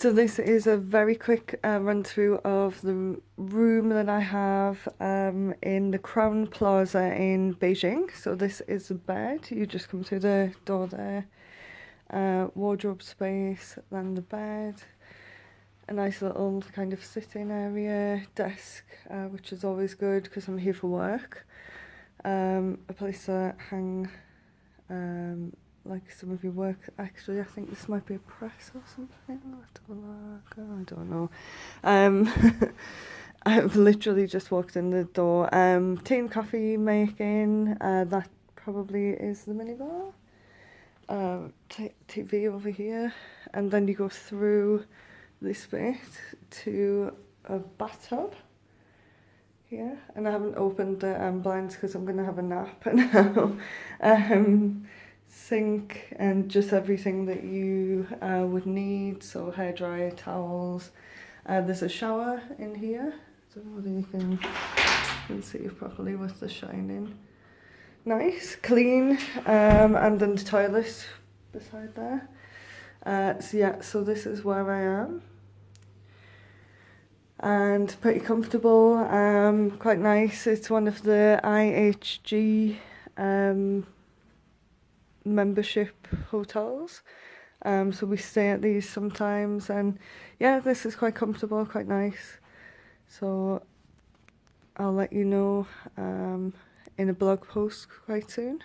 So this is a very quick run through of the room that I have in the Crown Plaza in Beijing. So this is the bed. You just come through the door there. Wardrobe space, then the bed. A nice little kind of sitting area, desk, which is always good because I'm here for work. A place to hang like some of your work. Actually, I think this might be a press or something. Let's have a look. Oh, I don't know. I've literally just walked in the door. Tea and coffee making. That probably is the minibar. TV over here, and then you go through this bit to a bathtub here, and I haven't opened the blinds because I'm going to have a nap now. Sink and just everything that you would need, so hairdryer, towels. There's a shower in here, so whether you can see it properly with the shining. Nice, clean, and then the toilet beside there. So this is where I am. And pretty comfortable, quite nice. It's one of the IHG membership hotels. So we stay at these sometimes, and yeah, this is quite comfortable, quite nice. So I'll let you know in a blog post quite soon.